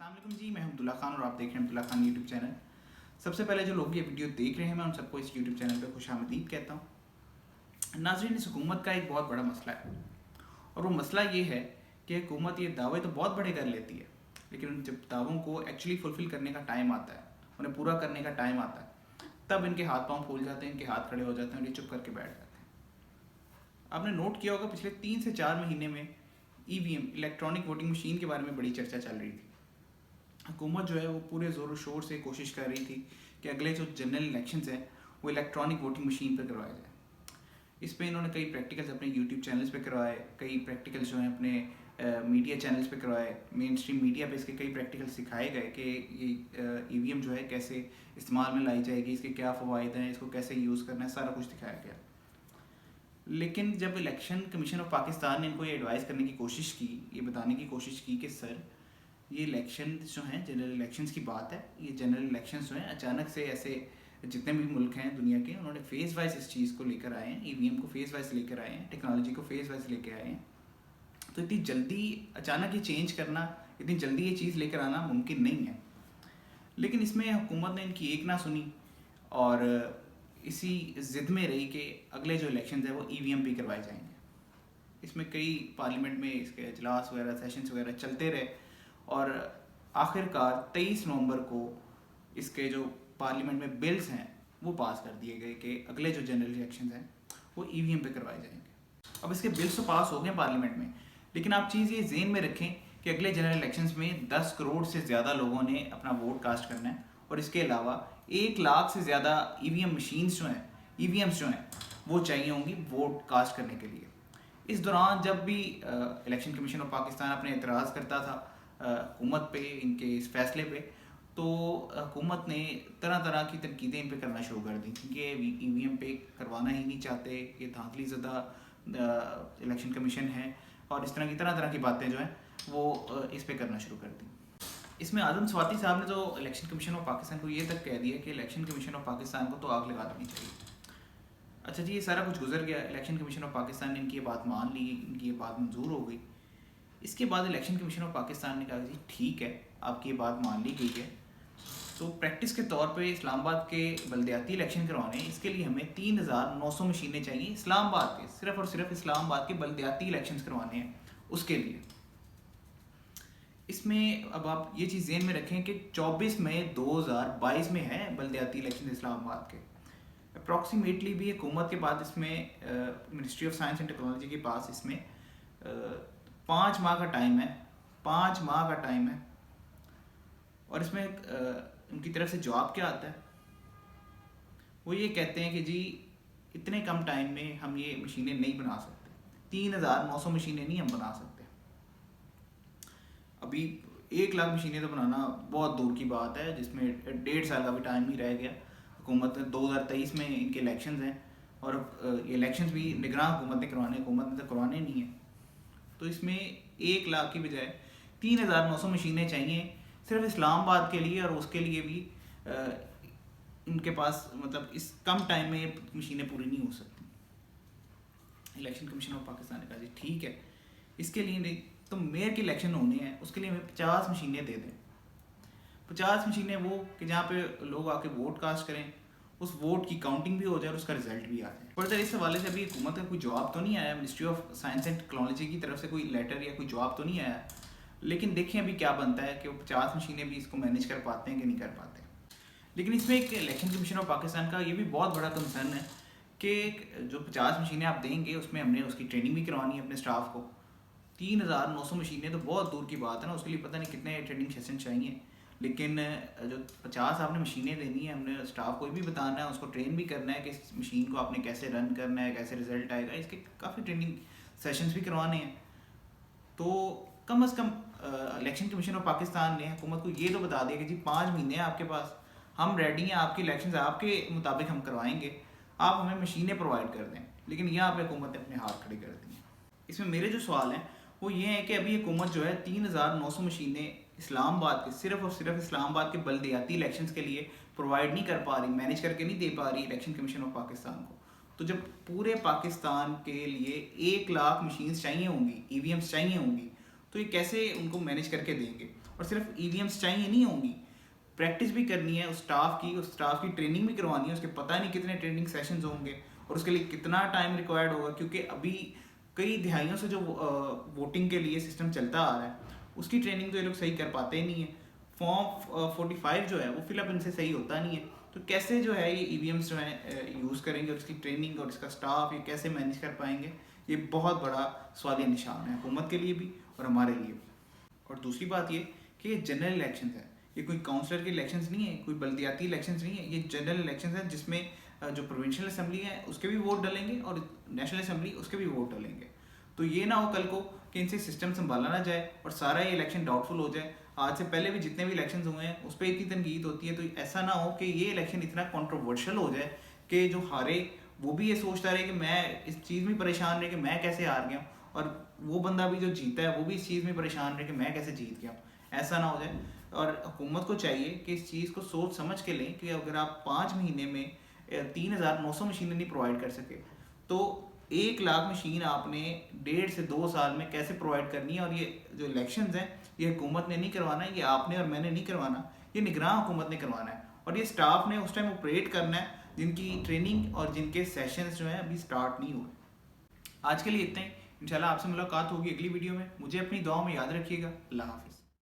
अस्सलाम वालेकुम जी, मैं अब्दुल्ला खान और आप देख रहे हैं अब्दुल्ला खान यूट्यूब चैनल। सबसे पहले जो लोग ये वीडियो देख रहे हैं मैं उन सबको इस यूट्यूब चैनल पे खुशामदीद कहता हूँ। नाज़रीन, इस हुकूमत का एक बहुत बड़ा मसला है और वो मसला ये है कि हुकूमत ये दावे तो बहुत बड़े कर लेती है, लेकिन जब दावों को एक्चुअली फुलफ़िल करने का टाइम आता है, उन्हें पूरा करने का टाइम आता है, तब इनके हाथ पाँव फूल जाते हैं, इनके हाथ खड़े हो जाते हैं और ये चुप करके बैठ जाते हैं। आपने नोट किया होगा पिछले 3 से 4 महीने में ईवीएम इलेक्ट्रॉनिक वोटिंग मशीन के बारे में बड़ी चर्चा चल रही थी। हुकूमत जो है वो पूरे ज़ोर शोर से कोशिश कर रही थी कि अगले जो जनरल इलेक्शंस हैं वो इलेक्ट्रॉनिक वोटिंग मशीन पर करवाए जाए। इस पर इन्होंने कई प्रैक्टिकल्स अपने यूट्यूब चैनल्स पे करवाए, कई प्रैक्टिकल्स जो हैं अपने मीडिया चैनल्स पे करवाए, मेन स्ट्रीम मीडिया पे इसके कई प्रैक्टिकल्स सिखाए गए कि ये ईवीएम जो है कैसे इस्तेमाल में लाई जाएगी, इसके क्या फ़वाइद हैं, इसको कैसे यूज़ करना है, सारा कुछ दिखाया गया। लेकिन जब इलेक्शन कमीशन ऑफ पाकिस्तान ने इनको ये एडवाइस करने की कोशिश की, ये बताने की कोशिश की कि सर ये इलेक्शन जो हैं जनरल इलेक्शंस की बात है, ये जनरल इलेक्शंस जो हैं अचानक से ऐसे जितने भी मुल्क हैं दुनिया के उन्होंने फेज़ वाइज इस चीज़ को लेकर आए हैं, ईवीएम को फेज़ वाइज लेकर आए हैं, टेक्नोलॉजी को फेज़ वाइज लेकर आए हैं। तो इतनी जल्दी अचानक ये चेंज करना, इतनी जल्दी ये चीज़ लेकर आना मुमकिन नहीं है। लेकिन इसमें हुकूमत ने इनकी एक ना सुनी और इसी ज़िद में रही कि अगले जो इलेक्शन है वो ईवीएम पे करवाए जाएंगे। इसमें कई पार्लियामेंट में इसके इजलास वगैरह सेशंस वगैरह चलते रहे और आखिरकार 23 नवंबर को इसके जो पार्लियामेंट में बिल्स हैं वो पास कर दिए गए कि अगले जो जनरल इलेक्शंस हैं वो ईवीएम पे करवाए जाएंगे। अब इसके बिल्स तो पास हो गए पार्लियामेंट में, लेकिन आप चीज़ ये जेन में रखें कि अगले जनरल इलेक्शंस में 10 करोड़ से ज़्यादा लोगों ने अपना वोट कास्ट करना है और इसके अलावा 1 लाख से ज़्यादा ईवीएम मशीन्स जो हैं, ईवीएम्स जो हैं वो चाहिए होंगी वोट कास्ट करने के लिए। इस दौरान जब भी इलेक्शन कमीशन ऑफ पाकिस्तान अपने एतराज़ करता था हुकूमत पे, इनके इस फैसले पे, तो हुकूमत ने तरह तरह की तनकीदें इन पे करना शुरू कर दी कि ईवीएम पे करवाना ही नहीं चाहते, ये धांधली ज़दा इलेक्शन कमीशन है और इस तरह की बातें जो हैं वो इस पे करना शुरू कर दी। इसमें आज़म स्वाति साहब ने जो इलेक्शन कमीशन ऑफ पाकिस्तान को ये तक कह दिया कि इलेक्शन कमीशन ऑफ पाकिस्तान को तो आग लगा देनी चाहिए। अच्छा जी, ये सारा कुछ गुजर गया, इलेक्शन कमीशन ऑफ पाकिस्तान ने इनकी ये बात मान ली, इनकी ये बात मंजूर हो गई। इसके बाद इलेक्शन कमीशन ऑफ पाकिस्तान ने कहा जी ठीक है, आपकी ये बात मान ली गई है, तो प्रैक्टिस के तौर पे इस्लामाबाद के बलदियाती इलेक्शन करवाने इसके लिए हमें 3900 मशीनें चाहिए इस्लामाबाद के, सिर्फ और सिर्फ इस्लामाबाद के बलदियाती इलेक्शंस करवाने हैं उसके लिए। इसमें अब आप ये चीज़ ज़हन में रखें कि 24 मई 2022 में है बलदियाती इलेक्शन इस्लामाबाद के। अप्रॉक्सीमेटली भी हुकूमत के बाद इसमें ministry of science and technology के पास इसमें 5 माह का टाइम है, 5 माह का टाइम है। और इसमें उनकी तरफ से जवाब क्या आता है, वो ये कहते हैं कि जी इतने कम टाइम में हम ये मशीनें नहीं बना सकते, 3900 मशीनें नहीं हम बना सकते। अभी 1 लाख मशीनें तो बनाना बहुत दूर की बात है, जिसमें 1.5 साल का भी टाइम ही रह गया। हुकूमत 2023 में इनके इलेक्शंस हैं और ये इलेक्शंस भी निगरान हुकूमत ने करवाने, हुकूमत ने तो करवाने नहीं है। तो इसमें 1 लाख की बजाय 3900 मशीनें चाहिए सिर्फ इस्लामाबाद के लिए, और उसके लिए भी इनके पास मतलब इस कम टाइम में मशीनें पूरी नहीं हो सकती। इलेक्शन कमीशन ऑफ पाकिस्तान ने कहा जी ठीक है, इसके लिए तो मेयर के इलेक्शन होने हैं, उसके लिए हमें 50 मशीनें दे दें। 50 मशीनें वो कि जहाँ पे लोग आके वोट कास्ट करें, उस वोट की काउंटिंग भी हो जाए और उसका रिजल्ट भी आ जाए। फर्दर इस हवाले से अभी हुकूमत का कोई जवाब तो नहीं आया, ministry of science and technology की तरफ से कोई लेटर या कोई जवाब तो नहीं आया, लेकिन देखें अभी क्या बनता है कि वो 50 मशीनें भी इसको मैनेज कर पाते हैं कि नहीं कर पाते। लेकिन इसमें एक इलेक्शन कमीशन ऑफ पाकिस्तान का ये भी बहुत बड़ा कंसर्न है कि जो 50 मशीनें आप देंगे उसमें हमने उसकी ट्रेनिंग भी करवानी है अपने स्टाफ को। 3900 मशीनें तो बहुत दूर की बात है ना, उसके लिए पता नहीं कितने ट्रेनिंग सेशन चाहिए। लेकिन जो 50 आपने मशीनें देनी है, हमने स्टाफ को भी बताना है, उसको ट्रेन भी करना है कि इस मशीन को आपने कैसे रन करना है, कैसे रिजल्ट आएगा, इसके काफ़ी ट्रेनिंग सेशंस भी करवाने हैं। तो कम अज़ कम इलेक्शन कमीशन ऑफ पाकिस्तान ने हुकूमत को ये तो बता दिया कि जी 5 महीने हैं आपके पास, हम रेडी हैं, आपके इलेक्शन आपके मुताबिक हम करवाएंगे, आप हमें मशीनें प्रोवाइड कर दें। लेकिन यहाँ पे हुकूमत ने अपने हाथ खड़े कर दिए। इसमें मेरे जो सवाल हैं वो ये है कि अभी हुकूमत जो है 3900 मशीनें इस्लामाबाद के, सिर्फ और सिर्फ इस्लामाबाद के बलदियाती इलेक्शंस के लिए प्रोवाइड नहीं कर पा रही, मैनेज करके नहीं दे पा रही इलेक्शन कमीशन ऑफ पाकिस्तान को। तो जब पूरे पाकिस्तान के लिए 1 लाख मशीन्स चाहिए होंगी, ईवीएम्स चाहिए होंगी, तो ये कैसे उनको मैनेज करके देंगे। और सिर्फ ईवीएम्स चाहिए नहीं होंगी, प्रैक्टिस भी करनी है उस स्टाफ की ट्रेनिंग भी करवानी है, उसके पता नहीं कितने ट्रेनिंग सेशंस होंगे और उसके लिए कितना टाइम रिक्वायर्ड होगा, क्योंकि अभी कई दिहाइयों से जो वोटिंग के लिए सिस्टम चलता आ रहा है उसकी ट्रेनिंग तो ये लोग सही कर पाते ही नहीं है। फॉर्म 45 जो है वो फिलअप इनसे सही होता नहीं है, तो कैसे जो है ये ईवीएम्स जो है यूज़ करेंगे और इसकी ट्रेनिंग और इसका स्टाफ ये कैसे मैनेज कर पाएंगे, ये बहुत बड़ा सवालिया निशान है हुकूमत के लिए भी और हमारे लिए भी। और दूसरी बात ये कि ये जनरल इलेक्शन है, ये कोई काउंसलर के इलेक्शंस नहीं है, कोई बल्दियाती इलेक्शंस नहीं है, ये जनरल इलेक्शंस है जिसमें जो प्रोविंशियल असेंबली है उसके भी वोट डलेंगे और नेशनल असेंबली उसके भी वोट डलेंगे। तो ये ना हो कल को कि इनसे सिस्टम संभाला ना जाए और सारा ये इलेक्शन डाउटफुल हो जाए। आज से पहले भी जितने भी इलेक्शंस हुए हैं उस पर इतनी तनकीद होती है, तो ऐसा ना हो कि ये इलेक्शन इतना कंट्रोवर्शियल हो जाए कि जो हारे वो भी ये सोचता रहे कि मैं इस चीज़ में परेशान रहे कि मैं कैसे हार गया, और वो बंदा भी जो जीता है वो भी इस चीज़ में परेशान रहे कि मैं कैसे जीत गया। ऐसा ना हो जाए। और हुकूमत को चाहिए कि इस चीज़ को सोच समझ के लें कि अगर आप 5 महीने में 3,900 मशीनें नहीं प्रोवाइड कर सके तो 1 लाख मशीन आपने 1.5 से 2 साल में कैसे प्रोवाइड करनी है। और ये जो इलेक्शंस हैं ये हुकूमत ने नहीं करवाना है, ये आपने और मैंने नहीं करवाना, ये निगरान हुकूमत ने करवाना है। और ये स्टाफ ने उस टाइम ऑपरेट करना है जिनकी ट्रेनिंग और जिनके सेशंस जो हैं अभी स्टार्ट नहीं हुए। आज के लिए इतना ही, इंशाल्लाह आपसे मुलाकात होगी अगली वीडियो में। मुझे अपनी दुआओं में याद रखिएगा। अल्लाह हाफिज़।